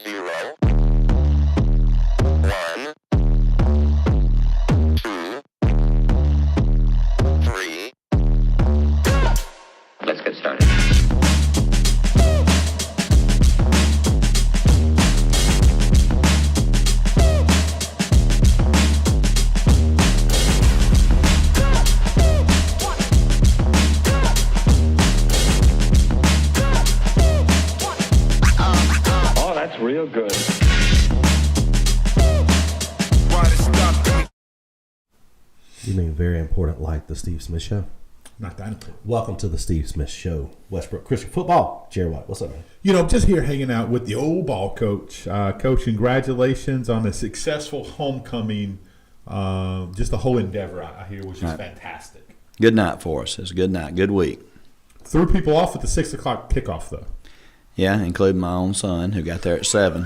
0, 1, 2, 3. Let's get started. Oh, that's real good. You mean very important, like the Steve Smith Show? Not that important. Welcome to the Steve Smith Show, Westbrook Christian Football. Jerry White, what's up, man? You know, I'm just here hanging out with the old ball coach. Coach, congratulations on a successful homecoming. Just the whole endeavor, I hear, was just fantastic. Good night for us. It's a good night, good week. Threw people off at the 6 o'clock kickoff, though. Yeah, including my own son, who got there at 7.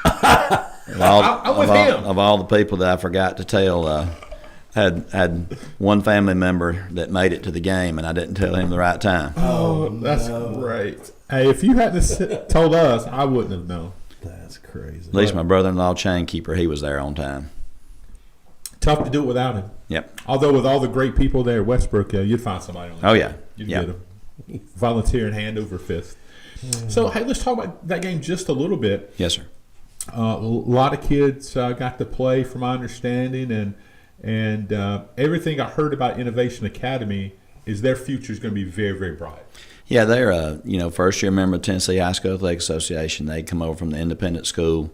I'm with him. Of all the people that I forgot to tell, had one family member that made it to the game, and I didn't tell him the right time. Oh, that's great. Hey, if you hadn't told us, I wouldn't have known. That's crazy. At least my brother-in-law, chainkeeper, he was there on time. Tough to do it without him. Yep. Although with all the great people there at Westbrook, you'd find somebody on the Oh, team. yeah. You'd Yeah. get them. Volunteering hand over fist. So, hey, let's talk about that game just a little bit. Yes, sir. A lot of kids got to play, from my understanding, and everything I heard about Innovation Academy is their future is going to be very, very bright. Yeah, they're first-year member of Tennessee High School Athletic Association. They come over from the independent school.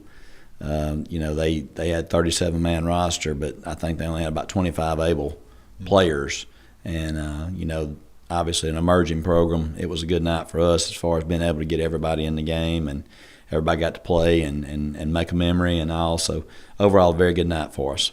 They had 37-man roster, but I think they only had about 25 able players. And, obviously an emerging program. It was a good night for us as far as being able to get everybody in the game, and everybody got to play and make a memory and all. So overall, a very good night for us.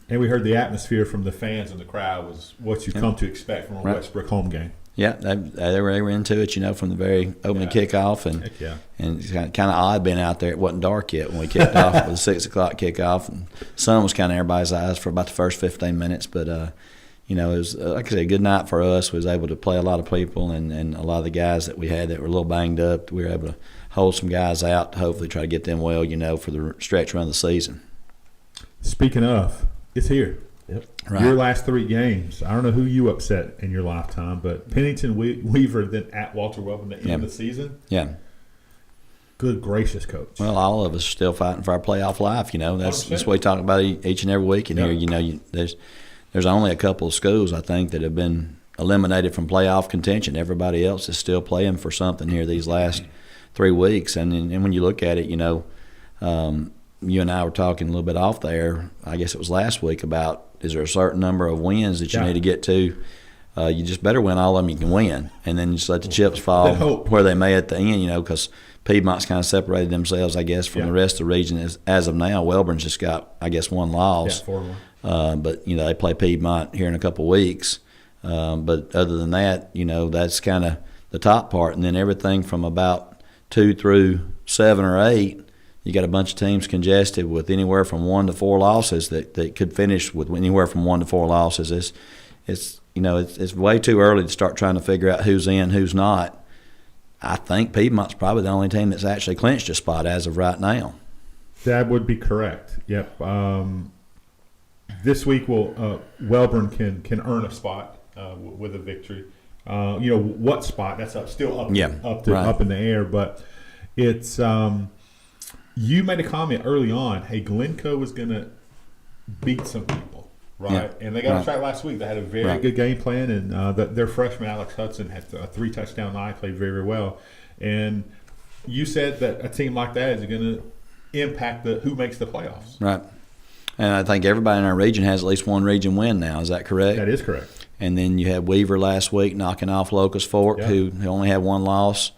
And we heard the atmosphere from the fans and the crowd was what you've come to expect from a Westbrook home game. Yeah, they were into it, from the very opening kickoff, and Heck yeah. and it's kind of odd being out there. It wasn't dark yet when we kicked off with a 6 o'clock kickoff, and sun was kind of in everybody's eyes for about the first 15 minutes. But it was, like I said, a good night for us. We was able to play a lot of people, and a lot of the guys that we had that were a little banged up, we were able to hold some guys out to hopefully try to get them well, for the stretch run of the season. Speaking of, it's here. Yep. Right. Your last 3 games. I don't know who you upset in your lifetime, but Pennington, Weaver, then at Walter Welcome at the end of the season. Yeah. Good gracious, Coach. Well, all of us are still fighting for our playoff life. That's 100%. what we talk about each and every week in here. There's only a couple of schools, I think, that have been eliminated from playoff contention. Everybody else is still playing for something here these last 3 weeks. And when you look at it, you and I were talking a little bit off there, I guess it was last week, about is there a certain number of wins that you need to get to. You just better win all of them you can win, and then just let the chips fall where they may at the end, because Piedmont's kind of separated themselves, I guess, from the rest of the region as of now. Wellborn's just got, I guess, 1 loss. Yeah, 4-1. But, they play Piedmont here in a couple of weeks. But other than that, that's kind of the top part. And then everything from about 2 through 7 or 8, you got a bunch of teams congested with anywhere from 1 to 4 losses that could finish with anywhere from 1 to 4 losses. It's way too early to start trying to figure out who's in, who's not. I think Piedmont's probably the only team that's actually clinched a spot as of right now. That would be correct. Yep. This week, Wellborn can earn a spot with a victory. What spot? That's still up in the air. But it's you made a comment early on. Hey, Glencoe was going to beat some people, right? Yeah. And they got a track last week. They had a very good game plan, and their freshman Alex Hudson had a 3-touchdown night, played very, very well. And you said that a team like that is going to impact who makes the playoffs. Right. And I think everybody in our region has at least 1 region win now. Is that correct? That is correct. And then you had Weaver last week knocking off Locust Fork, who only had 1 loss.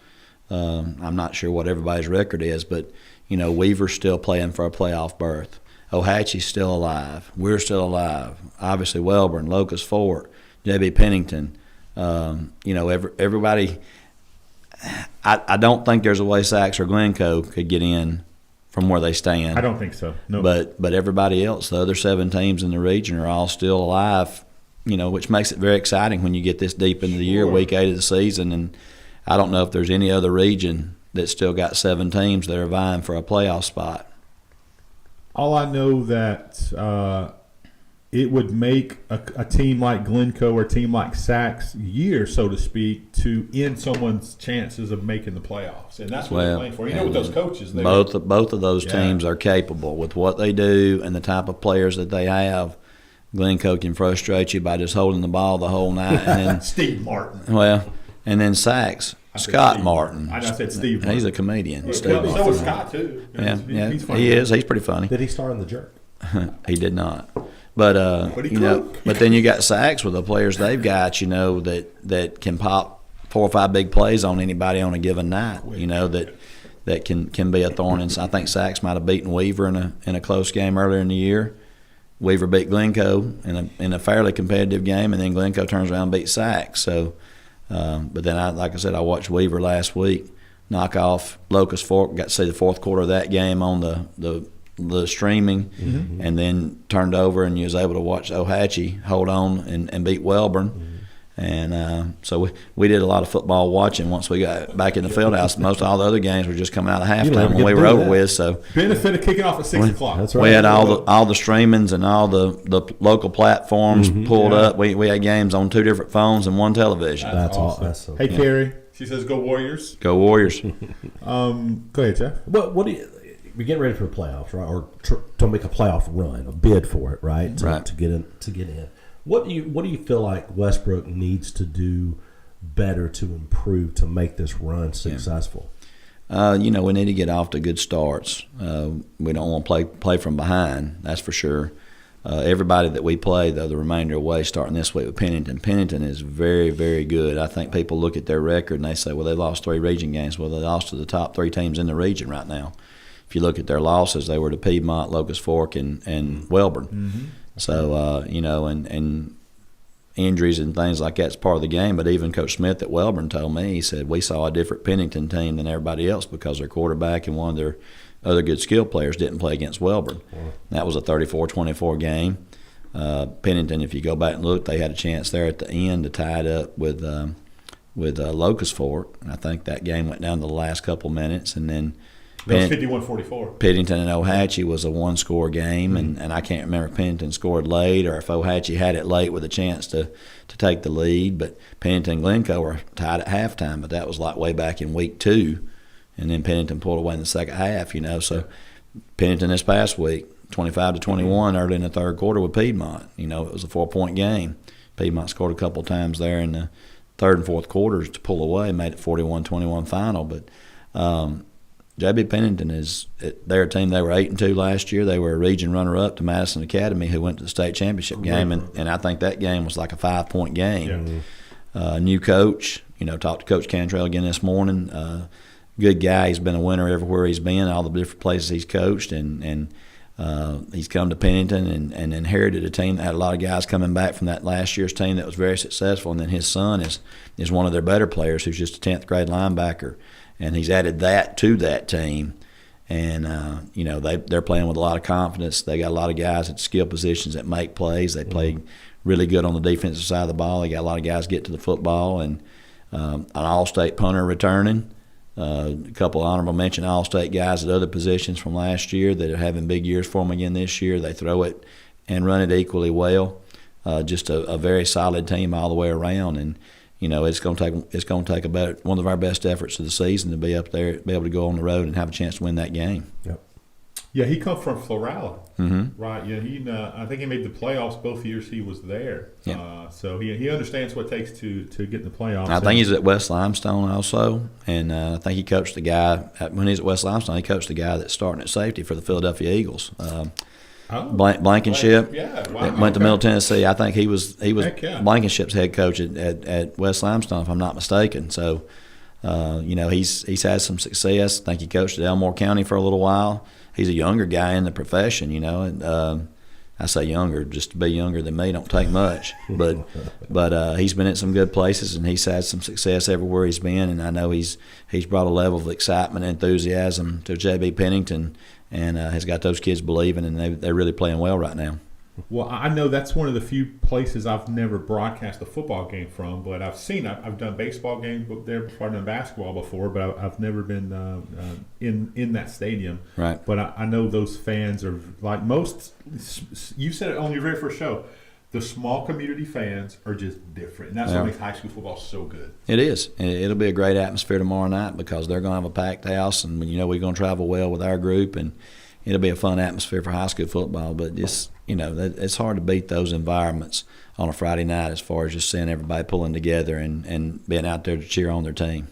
I'm not sure what everybody's record is, but, Weaver's still playing for a playoff berth. Ohatchee's still alive. We're still alive. Obviously, Wellborn, Locust Fork, J.B. Pennington. Everybody – I don't think there's a way Sachs or Glencoe could get in from where they stand. I don't think so. No. But everybody else, the other 7 teams in the region, are all still alive, which makes it very exciting when you get this deep into the year, week 8 of the season. And I don't know if there's any other region that's still got 7 teams that are vying for a playoff spot. All I know that it would make a team like Glencoe or a team like Sacs year, so to speak, to end someone's chances of making the playoffs, and that's what they're playing for. You know, with those coaches, both of those teams are capable with what they do and the type of players that they have. Glencoe can frustrate you by just holding the ball the whole night. And then, Steve Martin. Well, and then Sacs, Scott Martin. I said Steve Martin. He's a comedian. So was Scott, too. He's funny. He is. He's pretty funny. Did he star in The Jerk? He did not. But but then you got Sacs with the players they've got, that can pop 4 or 5 big plays on anybody on a given night. That can be a thorn. And I think Sacs might have beaten Weaver in a close game earlier in the year. Weaver beat Glencoe in a fairly competitive game, and then Glencoe turns around and beats Sacs. So, but then like I said, I watched Weaver last week knock off Locust Fork. Got to see the fourth quarter of that game on the streaming, and then turned over and you was able to watch Ohatchee hold on and beat Wellborn. And so we did a lot of football watching once we got back in the field house. Most all the other games were just coming out of halftime when we were over with. So benefit of kicking off at 6 o'clock. That's right. We had all the streamings and all the local platforms pulled up. We had games on 2 different phones and 1 television. That's awesome. Hey, Carrie. She says, "Go Warriors." Go Warriors. Go ahead, Jeff. What do you? We're getting ready for the playoffs, right? Or to make a playoff run, a bid for it, right? To get in. What do you feel like Westbrook needs to do better to improve to make this run successful? We need to get off to good starts. We don't want to play from behind. That's for sure. Everybody that we play, though, the remainder away, starting this week with Pennington. Pennington is very, very good. I think people look at their record and they say, well, they lost 3 region games. Well, they lost to the top 3 teams in the region right now. If you look at their losses, they were to Piedmont, Locust Fork, and Wellborn. Mm-hmm. So, and injuries and things like that's part of the game. But even Coach Smith at Wellborn told me, he said, we saw a different Pennington team than everybody else because their quarterback and one of their other good skill players didn't play against Wellborn. That was a 34-24 game. Pennington, if you go back and look, they had a chance there at the end to tie it up with Locust Fork. I think that game went down to the last couple minutes, and then that was 51-44. Pennington and Ohatchee was a 1-score game, and I can't remember if Pennington scored late or if Ohatchee had it late with a chance to take the lead. But Pennington and Glencoe were tied at halftime, but that was like way back in week 2, and then Pennington pulled away in the second half. So Pennington this past week, 25-21 early in the third quarter with Piedmont. It was a 4-point game. Piedmont scored a couple times there in the third and fourth quarters to pull away, made it 41-21 final. But J.B. Pennington is their team. They were 8-2 last year. They were a region runner-up to Madison Academy, who went to the state championship game, and I think that game was like a 5-point game. Yeah. New coach, talked to Coach Cantrell again this morning. Good guy. He's been a winner everywhere he's been, all the different places he's coached, and he's come to Pennington and inherited a team that had a lot of guys coming back from that last year's team that was very successful. And then his son is one of their better players, who's just a 10th grade linebacker. And he's added that to that team, and they're playing with a lot of confidence. They got a lot of guys at skill positions that make plays. They play really good on the defensive side of the ball. They got a lot of guys get to the football, and an all-state punter returning. A couple of honorable mention all-state guys at other positions from last year that are having big years for them again this year. They throw it and run it equally well. Just a very solid team all the way around, and it's going to take about one of our best efforts of the season to be up there, be able to go on the road and have a chance to win that game. Yep. Yeah, he come from Florala, right? Yeah, I think he made the playoffs both years he was there. Yep. So he understands what it takes to get in the playoffs. I think he's at West Limestone also, and I think he coached the guy when he's at West Limestone. He coached the guy that's starting at safety for the Philadelphia Eagles. Blankenship. Yeah, wow. Went to Middle Tennessee. I think he was Blankenship's head coach at West Limestone, if I'm not mistaken. So, he's had some success. I think he coached at Elmore County for a little while. He's a younger guy in the profession, and I say younger, just to be younger than me don't take much. But he's been at some good places, and he's had some success everywhere he's been. And I know he's brought a level of excitement and enthusiasm to J.B. Pennington, and has got those kids believing, and they're really playing well right now. Well, I know that's one of the few places I've never broadcast a football game from, but I've done baseball games there before. I've done basketball before, but I've never been in that stadium. Right. But I know those fans are like most. You said it on your very first show. The small community fans are just different, and that's what makes high school football so good. It is. It'll be a great atmosphere tomorrow night because they're going to have a packed house, and we're going to travel well with our group, and it'll be a fun atmosphere for high school football. But just it's hard to beat those environments on a Friday night as far as just seeing everybody pulling together and being out there to cheer on their team.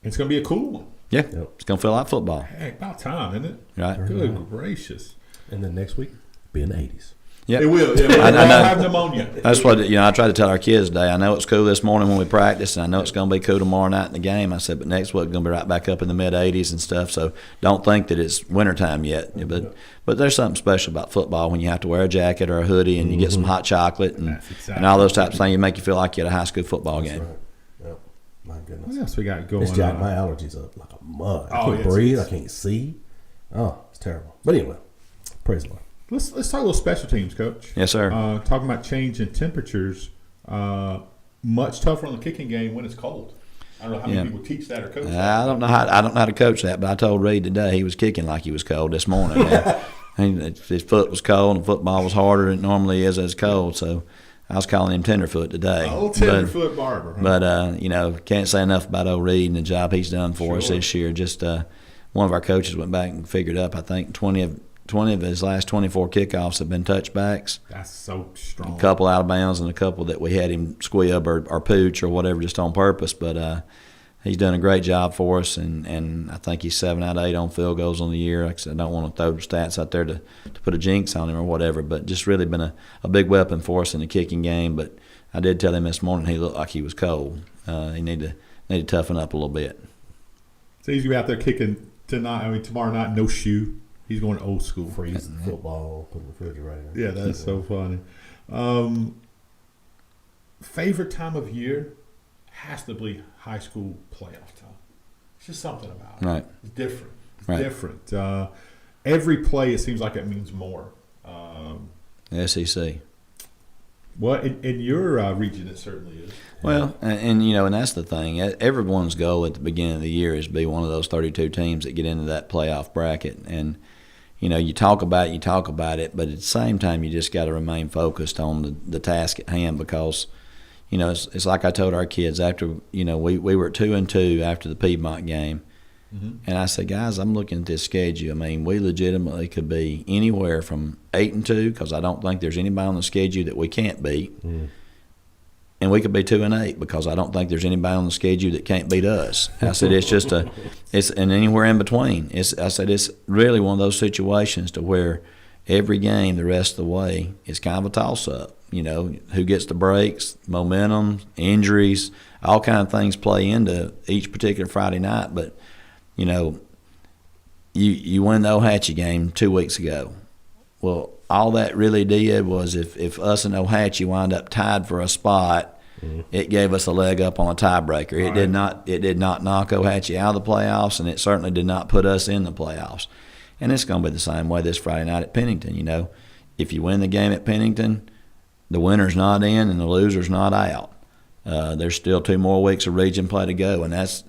It's going to be a cool one. Yeah, It's going to feel like football. Hey, about time, isn't it? Right. Good gracious. And then next week, be in the 80s. Yep. It will. It will. I know. have pneumonia. That's what I tried to tell our kids today. I know it's cool this morning when we practice, and I know it's going to be cool tomorrow night in the game. I said, but next week going to be right back up in the mid 80s and stuff. So don't think that it's wintertime yet. But there's something special about football when you have to wear a jacket or a hoodie and you get some hot chocolate and all those types of things. You make you feel like you're at a high school football game. Right. Yep. My goodness. What else we got going It's jacked on? my allergies up like a mud. I Oh, can't breathe. I can't see. Oh, it's terrible. But anyway, praise the Lord. Let's talk a little special teams, Coach. Yes, sir. Talking about change in temperatures, much tougher on the kicking game when it's cold. I don't know how many people teach that or coach that. I don't know how to coach that, but I told Reed today he was kicking like he was cold this morning. His foot was cold and football was harder than it normally is as cold, so I was calling him tenderfoot today. Old tenderfoot barber. Huh? But can't say enough about old Reed and the job he's done for us this year. Just one of our coaches went back and figured up, I think 20 of his last 24 kickoffs have been touchbacks. That's so strong. A couple out of bounds and a couple that we had him squib or pooch or whatever just on purpose. But he's done a great job for us, and I think he's 7 out of 8 on field goals on the year. Like I said, I don't want to throw the stats out there to put a jinx on him or whatever, but just really been a big weapon for us in the kicking game. But I did tell him this morning he looked like he was cold. He need to toughen up a little bit. So he's going to be out there kicking tomorrow night, no shoe. He's going old school. Freezing football, put in the refrigerator. Yeah, that's so funny. Favorite time of year has to be high school playoff time. It's just something about it. Right. It's different. Right. Different. Every play, it seems like it means more. SEC. Well, in your region, it certainly is. Well, and that's the thing. Everyone's goal at the beginning of the year is to be one of those 32 teams that get into that playoff bracket. And you talk about it, but at the same time, you just got to remain focused on the task at hand because, it's like I told our kids after, we were at 2-2 after the Piedmont game. Mm-hmm. And I said, guys, I'm looking at this schedule. I mean, we legitimately could be anywhere from 8-2 because I don't think there's anybody on the schedule that we can't beat. Mm. And we could be 2-8 because I don't think there's anybody on the schedule that can't beat us. I said it's and anywhere in between. I said it's really one of those situations to where every game the rest of the way is kind of a toss-up. Who gets the breaks, momentum, injuries, all kind of things play into each particular Friday night. But you win the Ohatchee game 2 weeks ago. Well, all that really did was if us and Ohatchee wind up tied for a spot, it gave us a leg up on a tiebreaker. It did not knock Ohatchee out of the playoffs, and it certainly did not put us in the playoffs. And it's going to be the same way this Friday night at Pennington. If you win the game at Pennington, the winner's not in and the loser's not out. There's still 2 more weeks of region play to go, and that's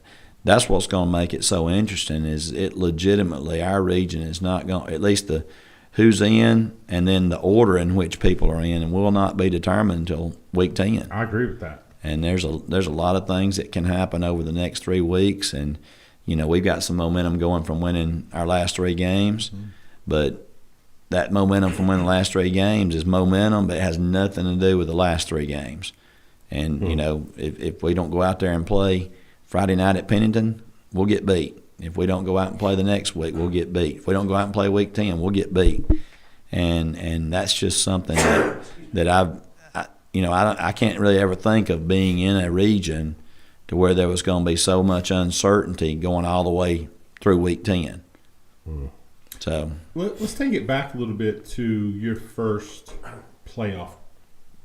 what's going to make it so interesting. Is it legitimately our region is not going, at least the who's in, and then the order in which people are in, and will not be determined until week 10. I agree with that. And there's a lot of things that can happen over the next 3 weeks, and we've got some momentum going from winning our last 3 games, but that momentum from winning the last 3 games is momentum, but it has nothing to do with the last 3 games. And if we don't go out there and play Friday night at Pennington, we'll get beat. If we don't go out and play the next week, we'll get beat. If we don't go out and play week 10, we'll get beat. And that's just something that I can't really ever think of being in a region to where there was going to be so much uncertainty going all the way through week 10. So let's take it back a little bit to your first playoff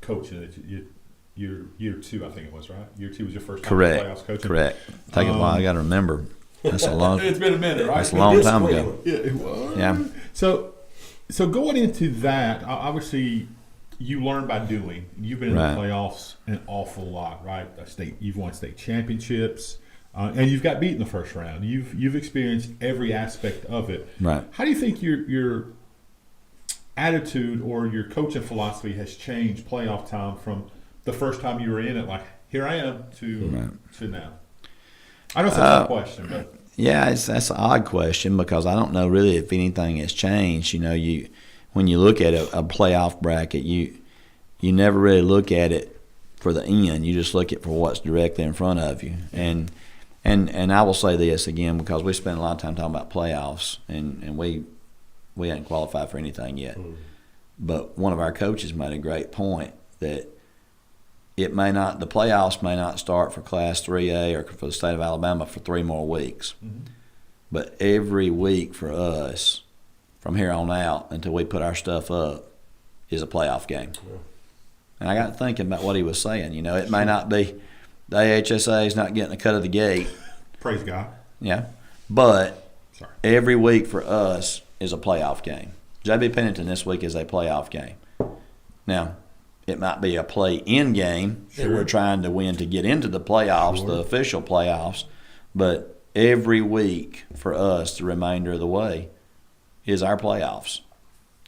coaching. Your year 2, I think it was, right? Year 2 was your first time playoffs coaching. Correct. Take a while. I got to remember. That's a long. It's been a minute, right? That's a long time ago. Yeah, it was. Yeah. So So going into that, obviously, you learn by doing. You've been in Right. the playoffs an awful lot, right? You've won state championships, and you've got beat in the first round. You've experienced every aspect of it. Right. How do you think your attitude or your coaching philosophy has changed playoff time from the first time you were in it, like here I am, to now? I know it's a tough question, but Yeah, that's an odd question because I don't know really if anything has changed. When you look at a playoff bracket, you never really look at it for the end. You just look at it for what's directly in front of you. And I will say this again because we spent a lot of time talking about playoffs, and we hadn't qualified for anything yet. But one of our coaches made a great point that the playoffs may not start for Class 3A or for the state of Alabama for 3 more weeks. But every week for us, from here on out until we put our stuff up, is a playoff game. And I got thinking about what he was saying. It may not be the AHSA is not getting a cut of the gate. praise God. Yeah. But Sorry. every week for us is a playoff game. J.B. Pennington this week is a playoff game. Now, it might be a play-in game that we're trying to win to get into the playoffs, the official playoffs. But every week for us, the remainder of the way, is our playoffs.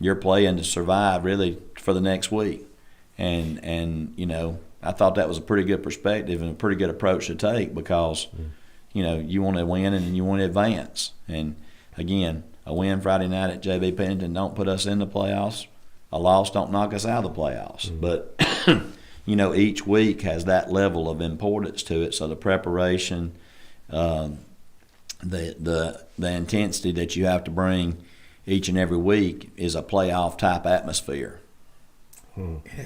You're playing to survive really for the next week. And I thought that was a pretty good perspective and a pretty good approach to take because, you want to win and you want to advance. And, again, a win Friday night at J.B. Pennington don't put us in the playoffs. A loss don't knock us out of the playoffs. But, each week has that level of importance to it. So the preparation, the intensity that you have to bring each and every week is a playoff type atmosphere.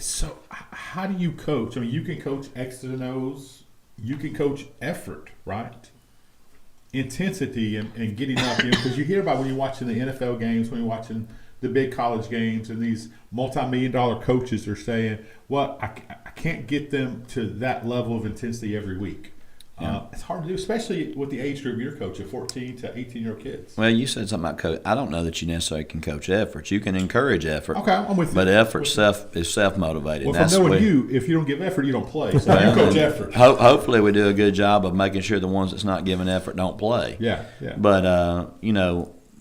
So how do you coach? I mean, you can coach X's and O's. You can coach effort, right? Intensity and getting up. Because you hear about when you're watching the NFL games, when you're watching the big college games, and these multi-million-dollar coaches are saying, well, I can't get them to that level of intensity every week. It's hard to do, especially with the age group you're coaching, 14 to 18-year-old kids. Well, you said something about coach. I don't know that you necessarily can coach effort. You can encourage effort. Okay, I'm with you. But effort is self-motivated. Well, from knowing you, if you don't give effort, you don't play. So you coach effort. Hopefully we do a good job of making sure the ones that's not giving effort don't play. Yeah. But,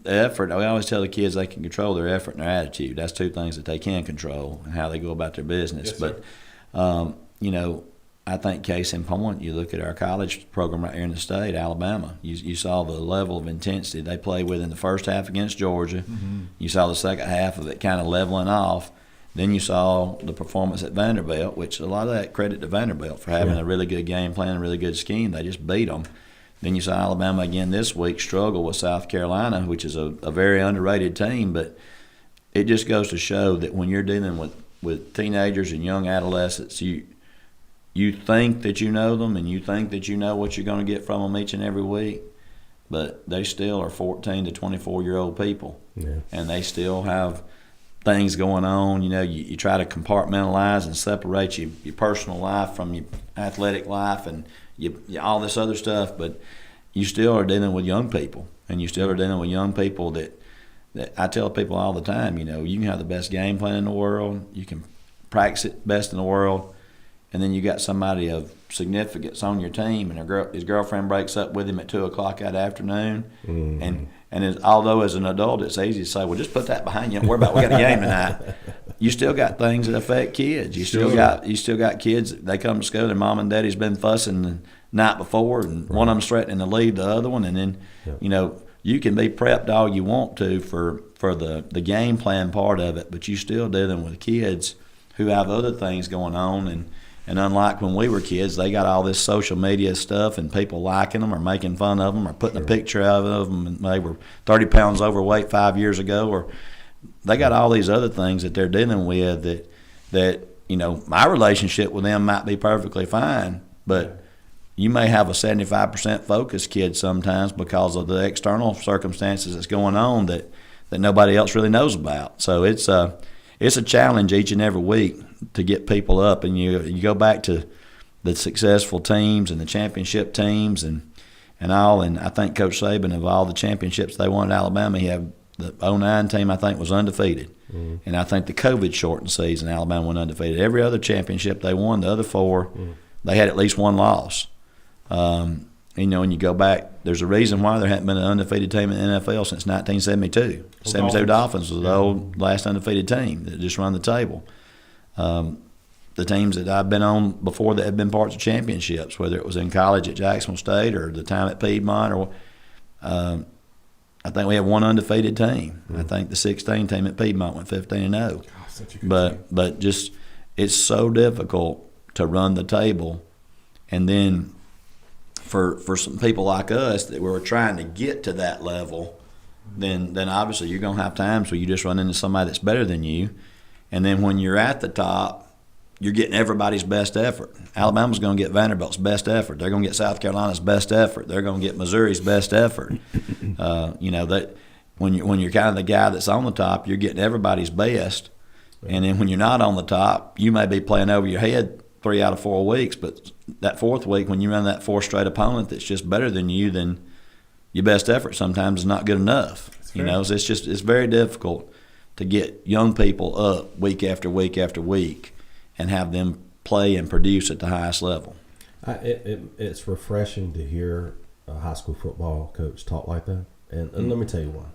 the effort, we always tell the kids they can control their effort and their attitude. That's 2 things that they can control and how they go about their business. Yes, but, I think case in point, you look at our college program right here in the state, Alabama. You saw the level of intensity they played with in the first half against Georgia. You saw the second half of it kind of leveling off. Then you saw the performance at Vanderbilt, which a lot of that credit to Vanderbilt for having a really good game plan, a really good scheme. They just beat them. Then you saw Alabama again this week struggle with South Carolina, which is a very underrated team. But it just goes to show that when you're dealing with teenagers and young adolescents, you think that you know them and you think that you know what you're going to get from them each and every week, but they still are 14 to 24-year-old people. Yeah. And they still have things going on. You try to compartmentalize and separate your personal life from your athletic life and all this other stuff, but you still are dealing with young people, and you still are dealing with young people that I tell people all the time, you can have the best game plan in the world, you can practice it best in the world, and then you got somebody of significance on your team, and his girlfriend breaks up with him at 2:00 that afternoon, and although as an adult it's easy to say, well, just put that behind you, don't worry about it, we got a game tonight. You still got things that affect kids. You still got kids. They come to school, their mom and daddy's been fussing the night before, and one of them's threatening to leave the other one, and then you can be prepped all you want to for the game plan part of it, but you still dealing with kids who have other things going on. And unlike when we were kids, they got all this social media stuff and people liking them or making fun of them or putting a picture of them and they were 30 pounds overweight 5 years ago, or they got all these other things that they're dealing with that my relationship with them might be perfectly fine, but you may have a 75% focused kid sometimes because of the external circumstances that's going on that nobody else really knows about. So it's a challenge each and every week to get people up, and you go back to the successful teams and the championship teams and all, and I think Coach Saban, of all the championships they won at Alabama, he had The 09 team, I think, was undefeated. And I think the COVID-shortened season, Alabama went undefeated. Every other championship they won, the other 4, they had at least one loss. And you go back, there's a reason why there hadn't been an undefeated team in the NFL since 1972. 72 Dolphins was the old last undefeated team that just run the table. The teams that I've been on before that have been parts of championships, whether it was in college at Jacksonville State or the time at Piedmont, or I think we had one undefeated team. I think the 16 team at Piedmont went 15-0. But just it's so difficult to run the table, and then for some people like us that were trying to get to that level, then obviously you're going to have times where you just run into somebody that's better than you, and then when you're at the top, you're getting everybody's best effort. Alabama's going to get Vanderbilt's best effort. They're going to get South Carolina's best effort. They're going to get Missouri's best effort. That when you're kind of the guy that's on the top, you're getting everybody's best. And then when you're not on the top, you may be playing over your head 3 out of 4 weeks. But that 4th week, when you run that 4th straight opponent that's just better than you, then your best effort sometimes is not good enough. So it's very difficult to get young people up week after week after week and have them play and produce at the highest level. It's refreshing to hear a high school football coach talk like that. And let me tell you why.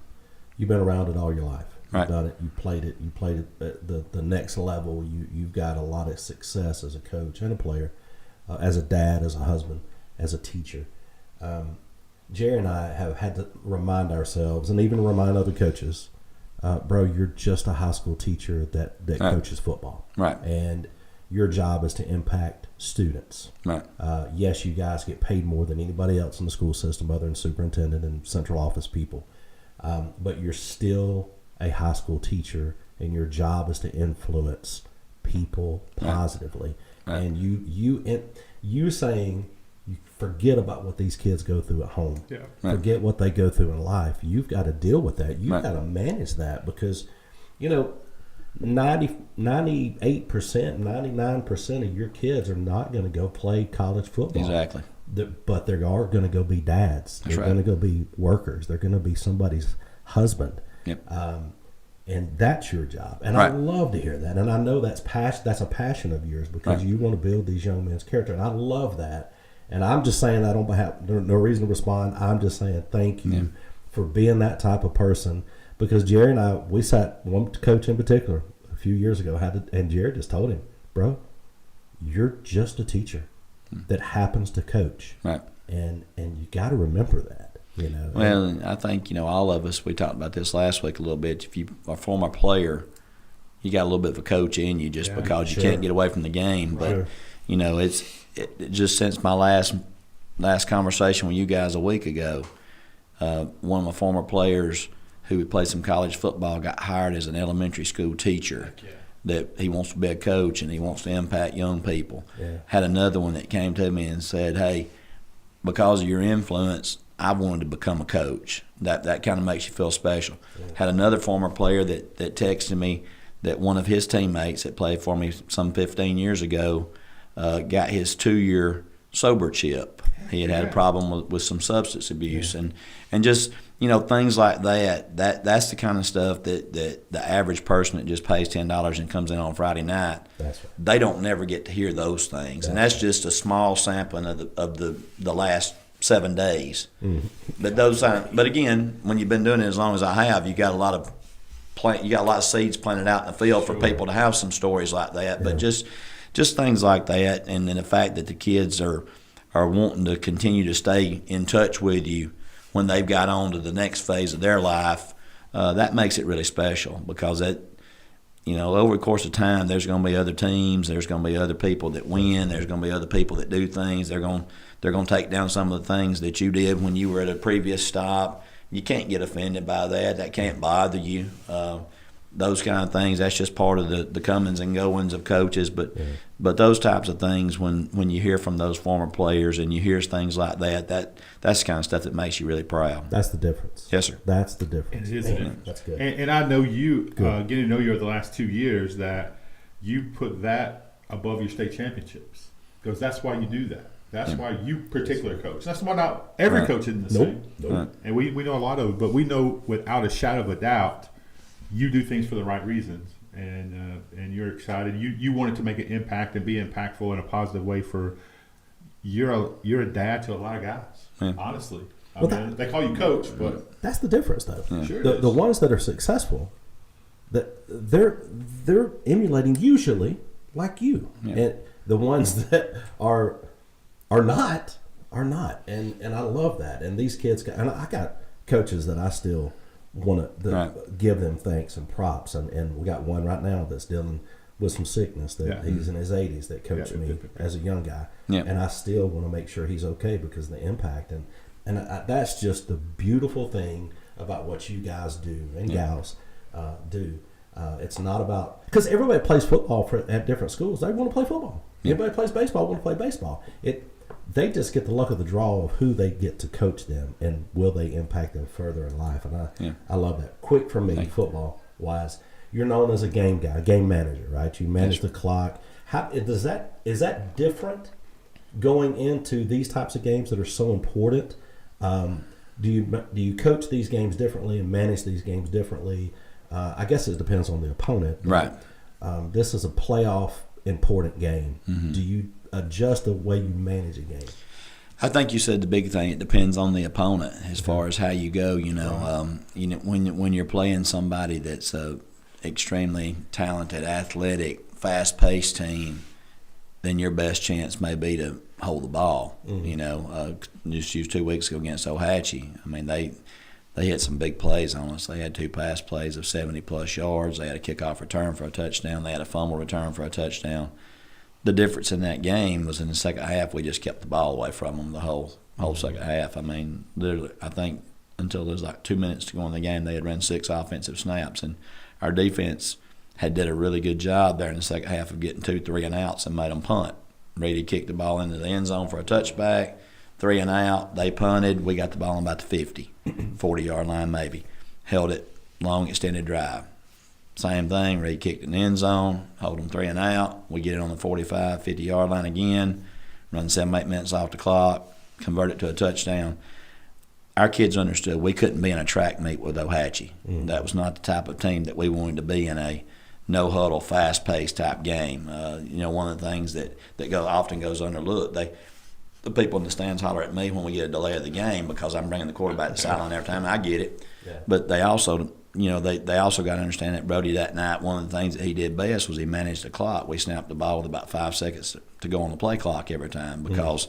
You've been around it all your life. You've done it. You played it. You played it at the next level. You've got a lot of success as a coach and a player, as a dad, as a husband, as a teacher. Jerry and I have had to remind ourselves, and even remind other coaches, bro, you're just a high school teacher that coaches football. Right. And your job is to impact students. Right. Yes, you guys get paid more than anybody else in the school system other than superintendent and central office people. But you're still a high school teacher, and your job is to influence people positively. Right. And you saying you forget about what these kids go through at home. Yeah. Right. Forget what they go through in life. You've got to deal with that. You've got to manage that because, 98%, 99% of your kids are not going to go play college football. Exactly. But they are going to go be dads. They're going to go be workers. They're going to be somebody's husband. Yep. And that's your job. And I love to hear that. And I know that's a passion of yours because you want to build these young men's character. And I love that. And I'm just saying that on behalf, no reason to respond. I'm just saying thank you for being that type of person. Because Jerry and I, we sat, one coach in particular, a few years ago, and Jerry just told him, bro, you're just a teacher that happens to coach. Right. And you got to remember that, Well, I think, all of us, we talked about this last week a little bit. If you are a former player, you got a little bit of a coach in you just because you can't get away from the game. But, it just since my last conversation with you guys a week ago, one of my former players who played some college football got hired as an elementary school teacher. That he wants to be a coach and he wants to impact young people. Had another one that came to me and said, hey, because of your influence, I wanted to become a coach. That kind of makes you feel special. Had another former player that texted me that one of his teammates that played for me some 15 years ago got his 2-year sober chip. He had a problem with some substance abuse and just things like that's the kind of stuff that the average person that just pays $10 and comes in on Friday night, they don't never get to hear those things. And that's just a small sampling of the last 7 days. But again, when you've been doing it as long as I have, you got a lot of seeds planted out in the field for people to have some stories like that. But just things like that, and then the fact that the kids are wanting to continue to stay in touch with you when they've got on to the next phase of their life, that makes it really special because over the course of time, there's going to be other teams, there's going to be other people that win, there's going to be other people that do things. They're going to take down some of the things that you did when you were at a previous stop. You can't get offended by that. That can't bother you. Those kind of things, that's just part of the comings and goings of coaches. But those types of things, when you hear from those former players and you hear things like that's the kind of stuff that makes you really proud. That's the difference. Yes, sir. That's the difference. It is the difference. That's good. And I know you, getting to know you over the last 2 years, that you put that above your state championships because that's why you do that. That's why you particular coach. That's why not every coach isn't the same. Nope. And we know a lot of it, but we know without a shadow of a doubt, you do things for the right reasons, and you're excited. You wanted to make an impact and be impactful in a positive way for. You're a dad to a lot of guys. Honestly, they call you coach, but that's the difference, though. Sure The ones that are successful, that they're emulating usually like you, and the ones that are not, and I love that. And these kids, and I got coaches that I still want to give them thanks and props, and we got one right now that's dealing with some sickness that he's in his 80s that coached me as a young guy, and I still want to make sure he's okay because of the impact, and that's just the beautiful thing about what you guys do and gals do. It's not about, because everybody plays football at different schools. They want to play football. Everybody plays baseball, want to play baseball. They just get the luck of the draw of who they get to coach them and will they impact them further in life. And I love that. Quick for me, football wise, you're known as a game guy, game manager, right? You manage the clock. How is that different going into these types of games that are so important? Do you coach these games differently and manage these games differently? I guess it depends on the opponent. Right. This is a playoff important game. Mm-hmm. Do you adjust the way you manage a game? I think you said the big thing. It depends on the opponent as far as how you go. When you're playing somebody that's a extremely talented, athletic, fast-paced team, then your best chance may be to hold the ball. Just used 2 weeks ago against Ohatchee. I mean, they hit some big plays on us. They had 2 pass plays of 70-plus yards. They had a kickoff return for a touchdown. They had a fumble return for a touchdown. The difference in that game was in the second half, we just kept the ball away from them the whole second half. I mean, literally, I think until there was like 2 minutes to go in the game, they had run 6 offensive snaps. And our defense had did a really good job there in the second half of getting 2 3-and-outs and made them punt. Reedy kicked the ball into the end zone for a touchback, 3-and-out. They punted. We got the ball on about the 50, 40-yard line maybe. Held it, long extended drive. Same thing. Reedy kicked in the end zone, hold them 3-and-out. We get it on the 45, 50-yard line again, run 7-8 minutes off the clock, convert it to a touchdown. Our kids understood we couldn't be in a track meet with Ohatchee. That was not the type of team that we wanted to be in a no-huddle, fast-paced type game. One of the things that often goes underlooked, the people in the stands holler at me when we get a delay of the game because I'm bringing the quarterback to the sideline every time. I get it. Yeah. But they also, they also got to understand that Brody that night, one of the things that he did best was he managed the clock. We snapped the ball with about 5 seconds to go on the play clock every time because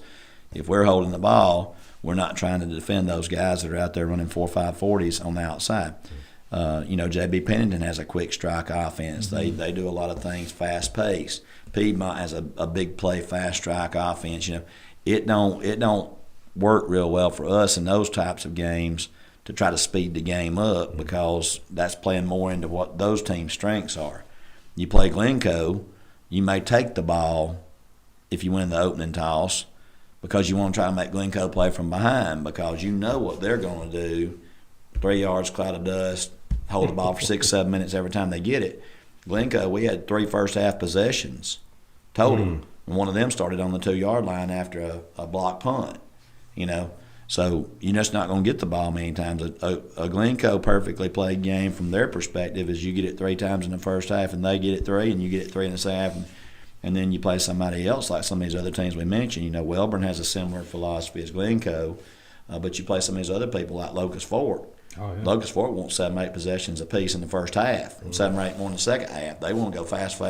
if we're holding the ball, we're not trying to defend those guys that are out there running 4.5 40s on the outside. J.B. Pennington has a quick strike offense. They do a lot of things fast paced. Piedmont has a big play fast strike offense. It don't work real well for us in those types of games to try to speed the game up because that's playing more into what those teams' strengths are. You play Glencoe, you may take the ball if you win the opening toss because you want to try to make Glencoe play from behind because you know what they're going to do. 3 yards, cloud of dust, hold the ball for 6-7 minutes every time they get it. Glencoe, we had 3 first-half possessions total, and one of them started on the 2-yard line after a block punt, So you're just not going to get the ball many times. A Glencoe perfectly played game from their perspective is you get it 3 times in the first half and they get it 3 and you get it 3 in the second half and then you play somebody else like some of these other teams we mentioned. Wellborn has a similar philosophy as Glencoe, but you play some of these other people like Locust Fort. Oh, yeah. Locust Fort wants 7-8 possessions apiece in the first half, 7 or 8 more in the second half. They want to go fast,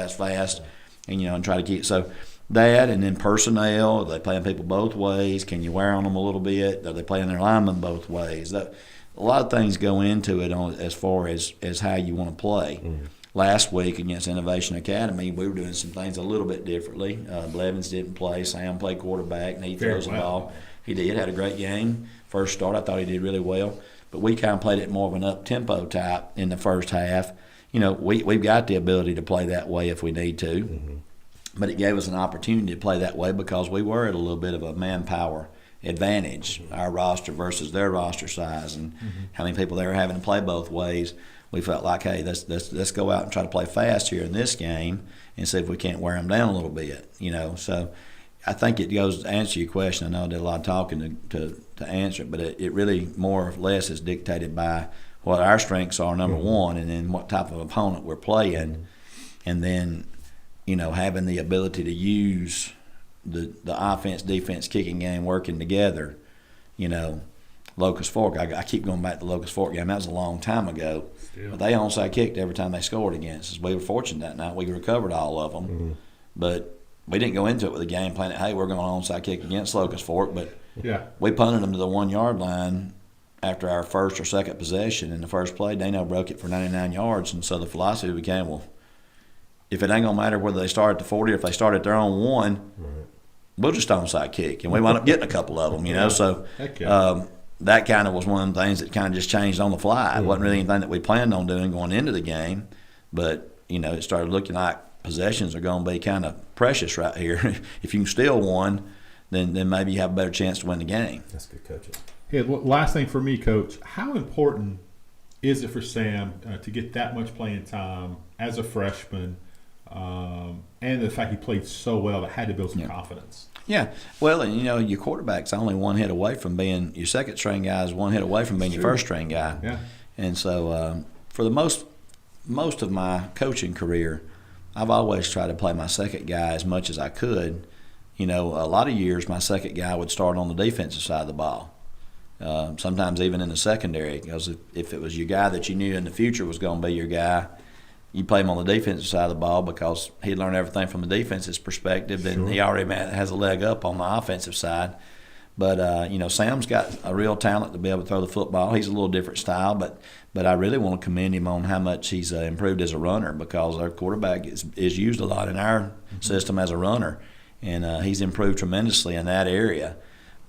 and try to keep so. That and then personnel, are they playing people both ways? Can you wear on them a little bit? Are they playing their linemen both ways? A lot of things go into it as far as how you want to play. Last week against Innovation Academy, we were doing some things a little bit differently. Blevins didn't play. Sam played quarterback, and he throws the ball. He had a great game. First start, I thought he did really well. But we kind of played it more of an up-tempo type in the first half. We've got the ability to play that way if we need to. But it gave us an opportunity to play that way because we were at a little bit of a manpower advantage, our roster versus their roster size, and how many people they were having to play both ways. We felt like, hey, let's go out and try to play fast here in this game and see if we can't wear them down a little bit. So I think it goes to answer your question. I know I did a lot of talking to answer it, but it really more or less is dictated by what our strengths are, number one, and then what type of opponent we're playing, and then, having the ability to use the offense, defense, kicking game working together. Locust Fork, I keep going back to the Locust Fork game. That was a long time ago. Yeah. But they onside kicked every time they scored against us. We were fortunate that night. We recovered all of them. But we didn't go into it with a game plan that, hey, we're going to onside kick against Locust Fork. But we punted them to the 1 yard line after our first or second possession. In the first play, Dano broke it for 99 yards. And so the philosophy became, well, if it ain't going to matter whether they start at the 40 or if they start at their own 1, we'll just onside kick. And we wound up getting a couple of them, So that kind of was one of the things that kind of just changed on the fly. It wasn't really anything that we planned on doing going into the game. But, it started looking like possessions are going to be kind of precious right here. If you can steal one, then maybe you have a better chance to win the game. That's good coaching. Yeah, last thing for me, Coach, how important is it for Sam to get that much playing time as a freshman, and the fact he played so well that had to build some confidence? Yeah, well, and your quarterback's only one hit away from being your second string guy is one hit away from being your first string guy. Yeah, and so for the most of my coaching career, I've always tried to play my second guy as much as I could. A lot of years my second guy would start on the defensive side of the ball. Sometimes even in the secondary, because if it was your guy that you knew in the future was going to be your guy, you play him on the defensive side of the ball because he'd learn everything from the defense's perspective, and he already has a leg up on the offensive side. But, Sam's got a real talent to be able to throw the football. He's a little different style, but I really want to commend him on how much he's improved as a runner, because our quarterback is used a lot in our system as a runner, and he's improved tremendously in that area.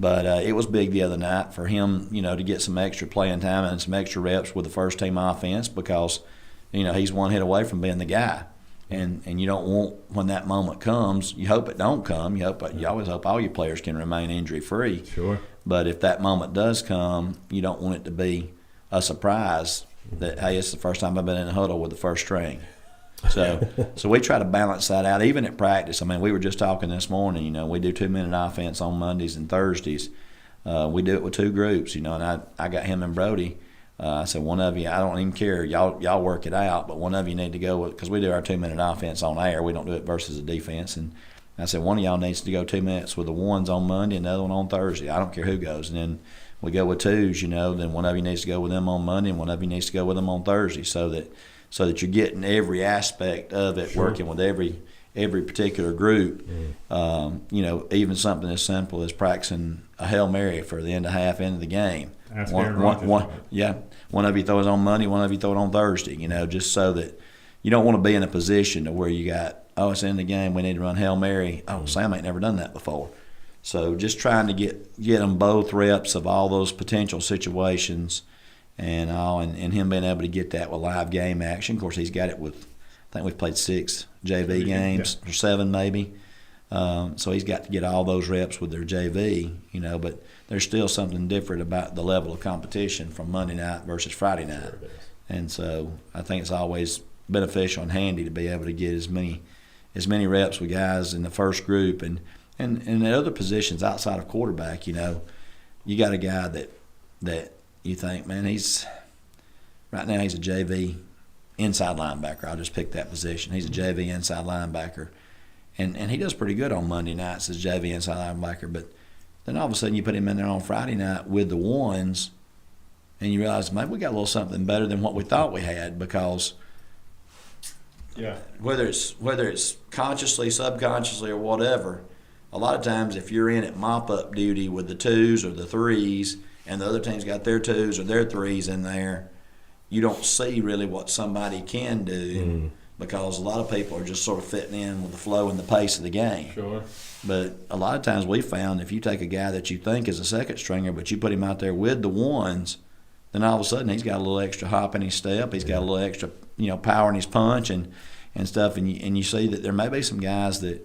But it was big the other night for him, to get some extra playing time and some extra reps with the first-team offense, because – he's one hit away from being the guy, and you don't want, when that moment comes, you hope it don't come. You always hope all your players can remain injury free. Sure. But if that moment does come, you don't want it to be a surprise that, hey, it's the first time I've been in a huddle with the first string. So we try to balance that out, even at practice. I mean, we were just talking this morning. We do 2-minute offense on Mondays and Thursdays. We do it with two groups. And I got him and Brody. I said, one of you, I don't even care. Y'all work it out, but one of you need to go with, because we do our 2-minute offense on air. We don't do it versus a defense. And I said, one of y'all needs to go 2 minutes with the ones on Monday and the other one on Thursday. I don't care who goes. And then we go with twos, then one of you needs to go with them on Monday and one of you needs to go with them on Thursday, so that you're getting every aspect of it, working with every particular group. Even something as simple as practicing a Hail Mary for the end of the game. One of you throw it on Monday, one of you throw it on Thursday, just so that you don't want to be in a position to where you got, it's in the game, we need to run Hail Mary. Sam ain't never done that before. So just trying to get them both reps of all those potential situations and him being able to get that with live game action. Of course, he's got it with, I think we've played 6 JV games, or 7 maybe. So he's got to get all those reps with their JV, but there's still something different about the level of competition from Monday night versus Friday night. And so I think it's always beneficial and handy to be able to get as many reps with guys in the first group. And at other positions outside of quarterback, you got a guy that you think, man, right now he's a JV inside linebacker. I'll just pick that position. He's a JV inside linebacker. And he does pretty good on Monday nights as JV inside linebacker, but then all of a sudden you put him in there on Friday night with the ones, and you realize, maybe we got a little something better than what we thought we had, because whether it's consciously, subconsciously, or whatever, a lot of times if you're in at mop-up duty with the 2s or the 3s, and the other team's got their 2s or their 3s in there, you don't see really what somebody can do. Because a lot of people are just sort of fitting in with the flow and the pace of the game. Sure. But a lot of times we found if you take a guy that you think is a second stringer, but you put him out there with the ones, then all of a sudden he's got a little extra hop in his step. He's got a little extra, power in his punch and stuff. And you see that there may be some guys that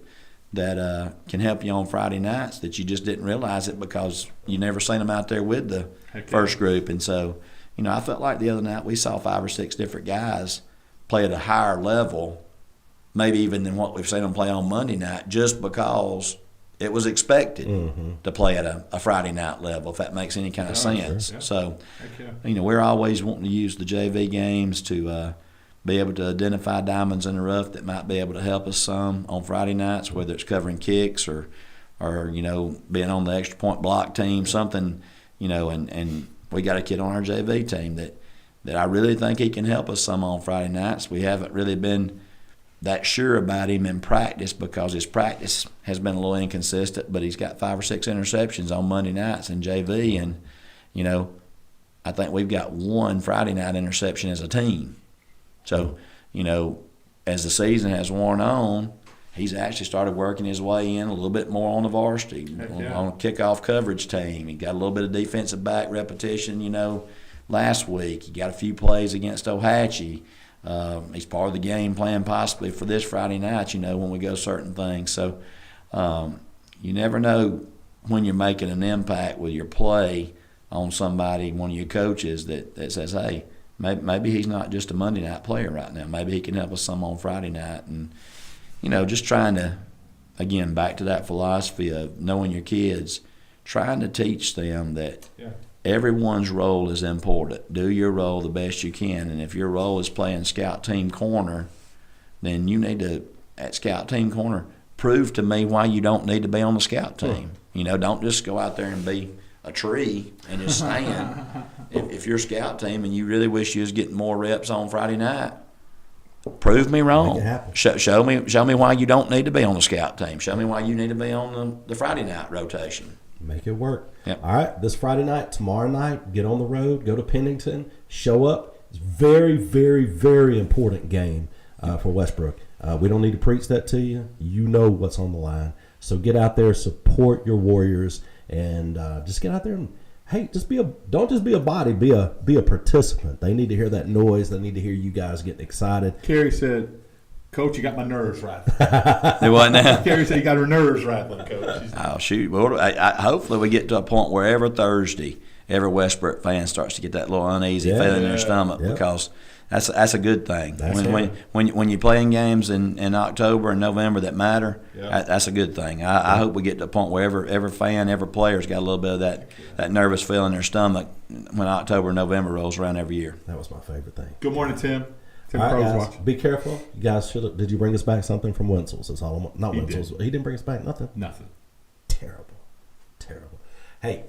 can help you on Friday nights that you just didn't realize it because you never seen them out there with the first group. And so, I felt like the other night we saw 5 or 6 different guys play at a higher level, maybe even than what we've seen them play on Monday night, just because it was expected to play at a Friday night level, if that makes any kind of sense. Sure. Yeah. So, Yeah. we're always wanting to use the JV games to be able to identify diamonds in the rough that might be able to help us some on Friday nights, whether it's covering kicks or being on the extra point block team, something, and we got a kid on our JV team that I really think he can help us some on Friday nights. We haven't really been that sure about him in practice because his practice has been a little inconsistent, but he's got 5 or 6 interceptions on Monday nights in JV, and I think we've got 1 Friday night interception as a team. So, as the season has worn on, he's actually started working his way in a little bit more on the varsity, on a kickoff coverage team. He got a little bit of defensive back repetition, last week. He got a few plays against Ohatchee. He's part of the game plan possibly for this Friday night, when we go certain things. So you never know when you're making an impact with your play on somebody, one of your coaches that says, hey, maybe he's not just a Monday night player right now. Maybe he can help us some on Friday night. And, just trying to, again, back to that philosophy of knowing your kids, trying to teach them that everyone's role is important. Do your role the best you can. And if your role is playing scout team corner, then you need to, at scout team corner, prove to me why you don't need to be on the scout team. Don't just go out there and be a tree and just stand. If you're scout team and you really wish you was getting more reps on Friday night, prove me wrong. Show me why you don't need to be on the scout team. Show me why you need to be on the Friday night rotation. Make it work. Yep. All right, this Friday night, tomorrow night, get on the road, go to Pennington, show up. It's a very, very, very important game for Westbrook. We don't need to preach that to you. You know what's on the line. So get out there, support your Warriors, and just get out there and, hey, don't just be a body, be a participant. They need to hear that noise. They need to hear you guys getting excited. Kerry said, Coach, you got my nerves rattling. Do what now? Kerry said you got her nerves rattling, Coach. Oh, shoot. Well, hopefully we get to a point where every Thursday, every Westbrook fan starts to get that little uneasy feeling in their stomach because that's a good thing. When you're playing games in October and November that matter, that's a good thing. I hope we get to a point where every fan, every player's got a little bit of that nervous feeling in their stomach when October and November rolls around every year. That was my favorite thing. Good morning, Tim. All right, guys, be careful. You guys did you bring us back something from Wenzel's? That's all. Not Wenzel's. He didn't bring us back nothing. Nothing. Terrible. Hey,